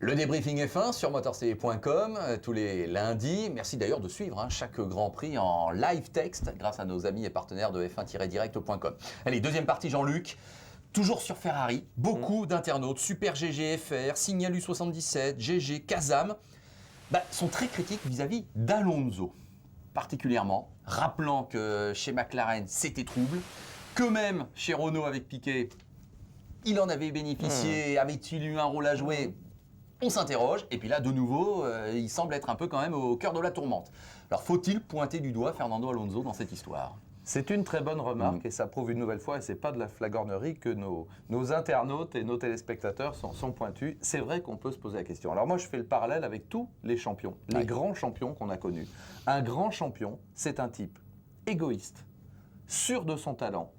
Le débriefing F1 sur motorc.com tous les lundis. Merci d'ailleurs de suivre chaque Grand Prix en live texte grâce à nos amis et partenaires de F1-direct.com. Allez, deuxième partie Jean-Luc. Toujours sur Ferrari, beaucoup d'internautes, Super GG, FR, Signalu 77, GG, Kazam, sont très critiques vis-à-vis d'Alonso. Particulièrement, rappelant que chez McLaren, c'était trouble, que même chez Renault avec Piquet, il en avait bénéficié, avait-il eu un rôle à jouer ? On s'interroge, et puis là, de nouveau, il semble être un peu quand même au cœur de la tourmente. Alors, faut-il pointer du doigt Fernando Alonso dans cette histoire ? C'est une très bonne remarque et ça prouve une nouvelle fois, et c'est pas de la flagornerie, que nos internautes et nos téléspectateurs sont pointus. C'est vrai qu'on peut se poser la question. Alors moi, je fais le parallèle avec tous les champions, les grands champions qu'on a connus. Un grand champion, c'est un type égoïste, sûr de son talent,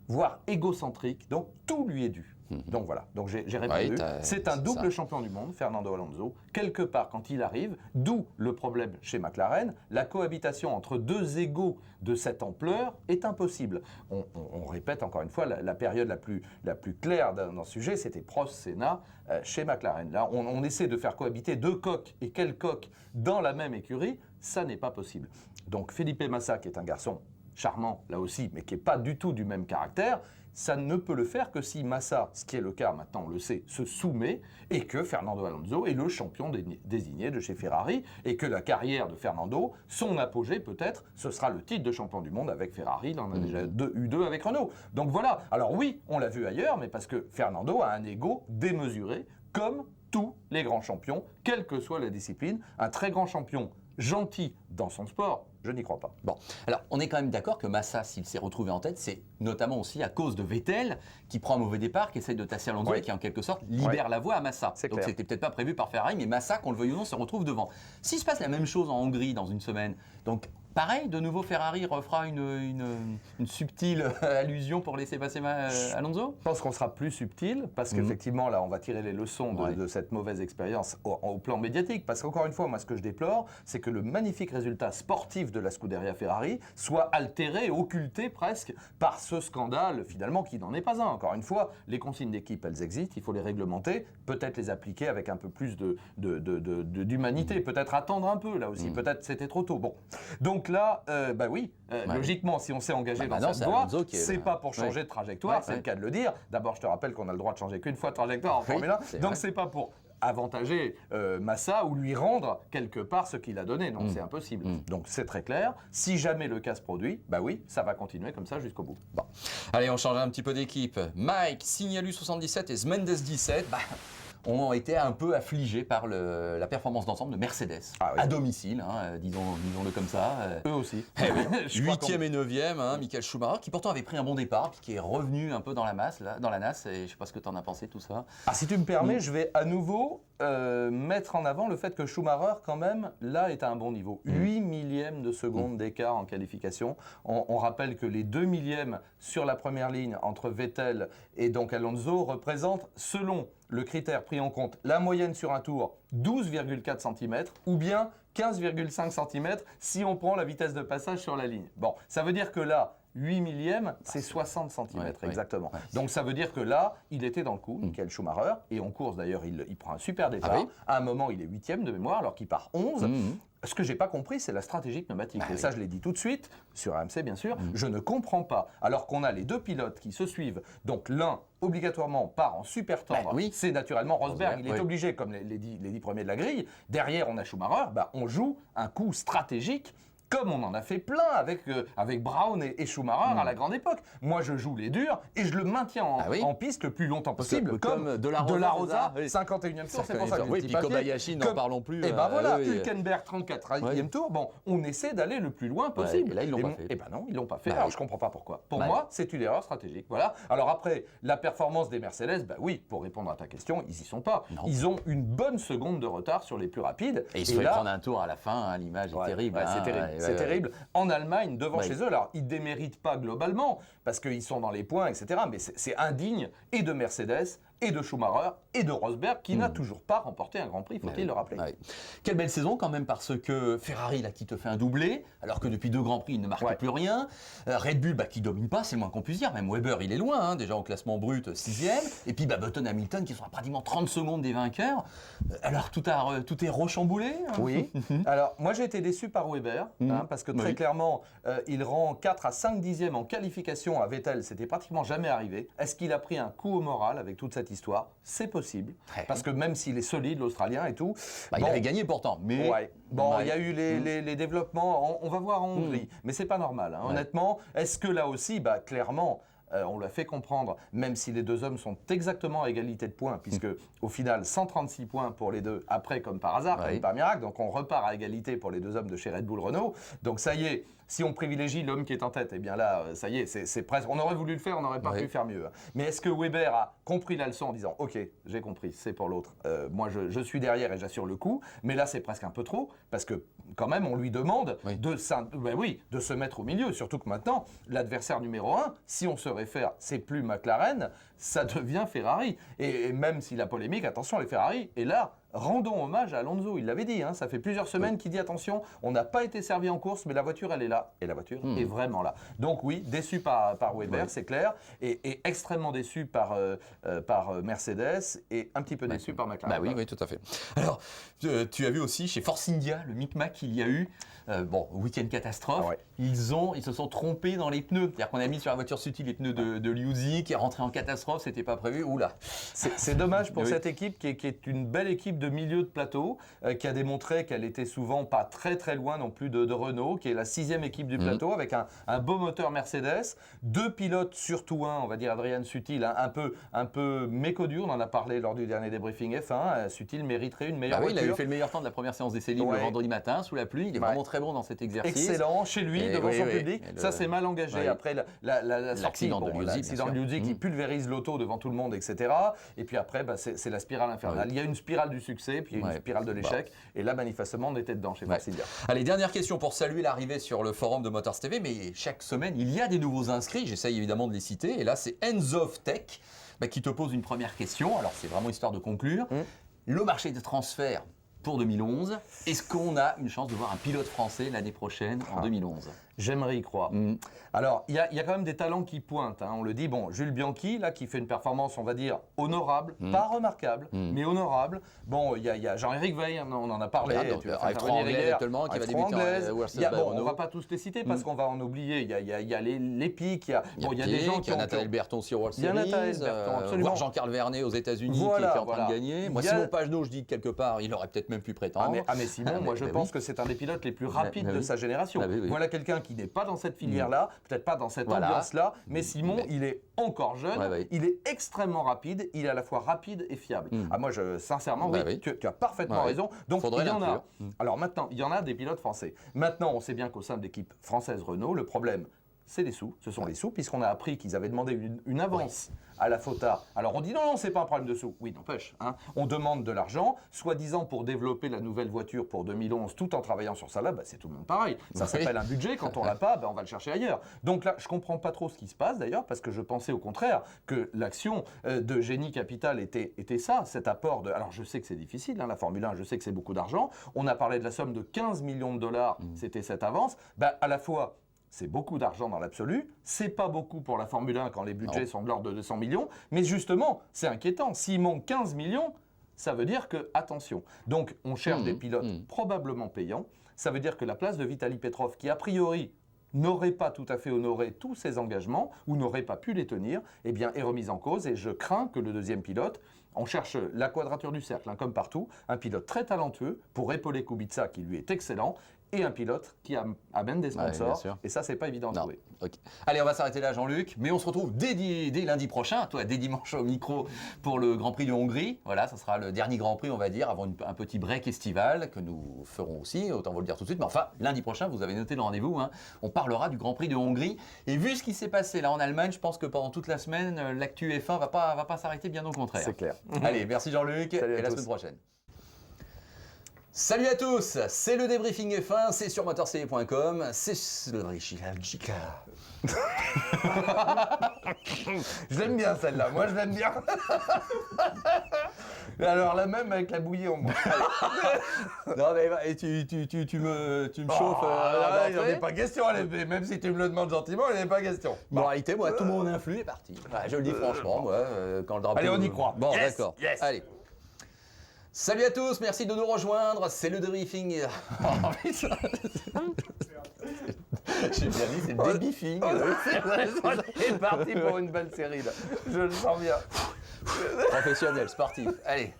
voire égocentrique, donc tout lui est dû. Donc voilà, donc j'ai répondu. C'est un double champion du monde, Fernando Alonso. Quelque part, quand il arrive, d'où le problème chez McLaren, la cohabitation entre deux égos de cette ampleur est impossible. On répète encore une fois, la période la plus claire dans ce sujet, c'était Prost-Senna chez McLaren. Là, on essaie de faire cohabiter deux coqs, et quels coqs dans la même écurie, ça n'est pas possible. Donc Felipe Massa, qui est un garçon charmant là aussi, mais qui n'est pas du tout du même caractère, ça ne peut le faire que si Massa, ce qui est le cas maintenant, on le sait, se soumet, et que Fernando Alonso est le champion désigné de chez Ferrari, et que la carrière de Fernando, son apogée peut-être, ce sera le titre de champion du monde avec Ferrari, il en a déjà eu deux avec Renault. Donc voilà, alors oui, on l'a vu ailleurs, mais parce que Fernando a un ego démesuré, comme tous les grands champions, quelle que soit la discipline. Un très grand champion gentil dans son sport, je n'y crois pas. Bon, alors on est quand même d'accord que Massa, s'il s'est retrouvé en tête, c'est notamment aussi à cause de Vettel, qui prend un mauvais départ, qui essaye de tasser Alonso et qui en quelque sorte libère la voie à Massa. Donc c'était peut-être pas prévu par Ferrari, mais Massa, qu'on le veuille ou non, se retrouve devant. S'il se passe la même chose en Hongrie dans une semaine, donc pareil, de nouveau Ferrari refera une subtile allusion pour laisser passer Alonso ? Je pense qu'on sera plus subtil, parce qu'effectivement, là, on va tirer les leçons de cette mauvaise expérience au plan médiatique. Parce qu'encore une fois, moi, ce que je déplore, c'est que le magnifique résultat sportif de la Scuderia Ferrari soit altéré, occulté presque, par ce scandale, finalement, qui n'en est pas un. Encore une fois, les consignes d'équipe, elles existent, il faut les réglementer, peut-être les appliquer avec un peu plus d'humanité, peut-être attendre un peu, là aussi, peut-être c'était trop tôt. Bon, donc là, logiquement, si on s'est engagé dans cette voie, c'est pas pour changer de trajectoire, c'est le cas de le dire. D'abord, je te rappelle qu'on a le droit de changer qu'une fois de trajectoire en Formule 1, donc c'est pas pour avantager Massa ou lui rendre quelque part ce qu'il a donné. Donc c'est impossible. Donc c'est très clair. Si jamais le cas se produit, ça va continuer comme ça jusqu'au bout. Bon. Allez, on change un petit peu d'équipe. Mike, Signalu 77 et Smendes 17 ont été un peu affligés par la performance d'ensemble de Mercedes à domicile, disons-le comme ça. Eux aussi. 8e et 9e, Michael Schumacher, qui pourtant avait pris un bon départ, puis qui est revenu un peu dans la masse, dans la nasse, et je ne sais pas ce que tu en as pensé, tout ça. Si tu me permets, je vais à nouveau mettre en avant le fait que Schumacher, quand même, là, est à un bon niveau. 8 millièmes de seconde d'écart en qualification. On rappelle que les 2 millièmes sur la première ligne entre Vettel et donc Alonso représentent, selon le critère pris en compte, la moyenne sur un tour, 12,4 cm, ou bien 15,5 cm si on prend la vitesse de passage sur la ligne. Bon, ça veut dire que là, 8 millièmes, c'est 60 cm exactement. Donc ça veut dire que là, il était dans le coup, Michael Schumacher, et en course d'ailleurs, il prend un super départ. À un moment, il est 8e de mémoire, alors qu'il part 11. Ce que j'ai pas compris, c'est la stratégie pneumatique. Et ça, je l'ai dit tout de suite, sur AMC bien sûr, je ne comprends pas. Alors qu'on a les deux pilotes qui se suivent, donc l'un obligatoirement part en super tendre, c'est naturellement Rosberg, il est obligé, comme les 10 premiers de la grille. Derrière, on a Schumacher, on joue un coup stratégique, comme on en a fait plein avec Brown et Schumacher à la grande époque. Moi, je joue les durs et je le maintiens en piste le plus longtemps possible, comme De La Rosa, 51e tour, c'est pour ça que puis Kobayashi, n'en parlons plus. Et voilà, Hülkenberg, 34e tour. Bon, on essaie d'aller le plus loin possible. Et là, ils l'ont pas fait. Et non, ils l'ont pas fait. Alors, je comprends pas pourquoi. Pour moi, c'est une erreur stratégique. Voilà. Alors après, la performance des Mercedes, pour répondre à ta question, ils y sont pas. Non. Ils ont une bonne seconde de retard sur les plus rapides. Et ils se font prendre un tour à la fin, l'image est terrible. C'est terrible. C'est terrible. En Allemagne, devant chez eux, alors ils ne déméritent pas globalement, parce qu'ils sont dans les points, etc. Mais c'est indigne, et de Mercedes, et de Schumacher et de Rosberg qui n'a toujours pas remporté un Grand Prix, faut-il le rappeler. Ouais. Quelle belle saison quand même parce que Ferrari là qui te fait un doublé alors que depuis 2 Grands Prix il ne marque plus rien. Red Bull qui domine pas, c'est le moins qu'on puisse dire. Même Weber il est loin, hein, déjà au classement brut 6e. Et puis Button, Hamilton qui sont à pratiquement 30 secondes des vainqueurs. Alors tout est rechamboulé. Hein. Oui. Alors moi j'ai été déçu par Weber parce que très clairement il rend 4 à 5 dixièmes en qualification à Vettel, c'était pratiquement jamais arrivé. Est-ce qu'il a pris un coup au moral avec toute cette histoire? C'est possible. Parce que même s'il est solide, l'Australien et tout. Il avait gagné pourtant. Mais il y a eu les développements, on va voir en Hongrie. Mais c'est pas normal. Hein. Honnêtement, est-ce que là aussi, clairement, on l'a fait comprendre, même si les deux hommes sont exactement à égalité de points, puisque au final, 136 points pour les deux, après comme par hasard, comme par miracle, donc on repart à égalité pour les deux hommes de chez Red Bull Renault. Donc ça y est, si on privilégie l'homme qui est en tête, eh bien là, ça y est, c'est presque. On aurait voulu le faire, on n'aurait pas pu faire mieux. Mais est-ce que Weber a compris la leçon en disant, OK, j'ai compris, c'est pour l'autre. Moi, je suis derrière et j'assure le coup. Mais là, c'est presque un peu trop, parce que quand même, on lui demande de se mettre au milieu. Surtout que maintenant, l'adversaire numéro 1, si on se réfère, c'est plus McLaren, ça devient Ferrari. Et même si la polémique, attention, les Ferrari, et là, rendons hommage à Alonso, il l'avait dit, hein, ça fait plusieurs semaines qu'il dit attention, on n'a pas été servi en course, mais la voiture elle est là, et la voiture est vraiment là. Donc oui, déçu par Weber, c'est clair, et extrêmement déçu par Mercedes, et un petit peu déçu par McLaren. Oui, tout à fait. Alors, tu as vu aussi chez Force India, le micmac qu'il y a eu, week-end catastrophe, ils se sont trompés dans les pneus, c'est-à-dire qu'on a mis sur la voiture Sutil les pneus de Liuzzi, qui est rentré en catastrophe, c'était pas prévu, oula. C'est dommage pour cette équipe qui est une belle équipe de milieu de plateau, qui a démontré qu'elle était souvent pas très très loin non plus de Renault, qui est la 6e équipe du plateau, avec un beau moteur Mercedes, 2 pilotes, surtout un, on va dire Adrian Sutil, un peu méconnu, on en a parlé lors du dernier débriefing F1, Sutil mériterait une meilleure voiture. Il avait fait le meilleur temps de la première séance d'essai libre le vendredi matin, sous la pluie, il est vraiment très bon dans cet exercice. Excellent, chez lui, devant son public, ça c'est mal engagé après la sortie, l'accident de Liuzzi qui pulvérise l'auto devant tout le monde, etc. Et puis après, c'est la spirale infernale. Il y a une spirale du succès, puis il y a une spirale de l'échec. Et là, manifestement, on était dedans chez Force India. Allez, dernière question pour saluer l'arrivée sur le forum de Motors TV. Mais chaque semaine, il y a des nouveaux inscrits. J'essaye évidemment de les citer. Et là, c'est Enzov Tech qui te pose une première question. Alors, c'est vraiment histoire de conclure. Le marché des transferts pour 2011, est-ce qu'on a une chance de voir un pilote français l'année prochaine, en 2011 ? J'aimerais y croire. Alors, il y a quand même des talents qui pointent. Hein. On le dit, Jules Bianchi, là, qui fait une performance, on va dire, honorable, pas remarquable, mais honorable. Bon, il y a Jean-Éric Veil, on en a parlé. F3 anglais actuellement, qui va débuter on ne va pas tous les citer parce qu'on va en oublier. Il y a les pics, il y a des gens qui ont... Il y a Nathaniel Berton aussi au World Series. Il y a Nathaniel Berton, absolument. Voir Jean-Carl Vernet aux États-Unis qui est en train de gagner. Moi, Simon Pagenaud, je dis que quelque part, il aurait peut-être même pu prétendre. Mais Simon, moi, je pense que c'est un des pilotes les plus rapides de sa génération. Voilà quelqu'un qui n'est pas dans cette filière-là, peut-être pas dans cette ambiance-là, mais Simon, il est encore jeune, il est extrêmement rapide, il est à la fois rapide et fiable. Moi, sincèrement, tu as parfaitement raison. Donc, il y en a. Alors maintenant, il y en a des pilotes français. Maintenant, on sait bien qu'au sein de l'équipe française Renault, le problème, c'est les sous. Ce sont les sous, puisqu'on a appris qu'ils avaient demandé une avance à la FOTA. Alors on dit non, c'est pas un problème de sous. Oui, n'empêche. On demande de l'argent, soi-disant pour développer la nouvelle voiture pour 2011, tout en travaillant sur ça là, c'est tout le monde pareil. Ça s'appelle un budget. Quand on l'a pas, on va le chercher ailleurs. Donc là, je comprends pas trop ce qui se passe d'ailleurs, parce que je pensais au contraire que l'action de Génie Capital était ça, cet apport de. Alors je sais que c'est difficile, la Formule 1, je sais que c'est beaucoup d'argent. On a parlé de la somme de 15 millions de dollars, c'était cette avance. À la fois. C'est beaucoup d'argent dans l'absolu, c'est pas beaucoup pour la Formule 1 quand les budgets sont de l'ordre de 200 millions, mais justement, c'est inquiétant. S'il manque 15 millions, ça veut dire que, attention, donc on cherche des pilotes probablement payants, ça veut dire que la place de Vitaly Petrov, qui a priori n'aurait pas tout à fait honoré tous ses engagements ou n'aurait pas pu les tenir, eh bien, est remise en cause et je crains que le deuxième pilote, on cherche la quadrature du cercle, comme partout, un pilote très talentueux pour épauler Kubica qui lui est excellent, et un pilote qui amène des sponsors. Et ça, c'est pas évident à trouver. Allez, on va s'arrêter là, Jean-Luc. Mais on se retrouve dès lundi prochain, dès dimanche au micro pour le Grand Prix de Hongrie. Voilà, ça sera le dernier Grand Prix, on va dire, avant un petit break estival que nous ferons aussi, autant vous le dire tout de suite. Mais enfin, lundi prochain, vous avez noté le rendez-vous, on parlera du Grand Prix de Hongrie. Et vu ce qui s'est passé là en Allemagne, je pense que pendant toute la semaine, l'actu F1 va pas s'arrêter, bien au contraire. C'est clair. Allez, merci Jean-Luc, et à la tous. semaine prochaine. Salut à tous, c'est le débriefing F1, c'est sur motorcv.com, c'est le Je l'aime bien celle-là, moi je l'aime bien. Alors la même avec la bouillie en moins. Non mais tu me chauffes. Il n'en est pas question, même si tu me le demandes gentiment, il n'en est pas question. Bon, en réalité, moi, tout mon influx est parti. Je le dis franchement, moi, quand le drapeau... Allez, on y croit. Bon, Yes, d'accord. yes. Allez. Salut à tous, merci de nous rejoindre, c'est le débriefing. J'ai bien dit, c'est le débriefing. C'est parti pour une belle série là. Je le sens bien. Professionnel, sportif. Allez.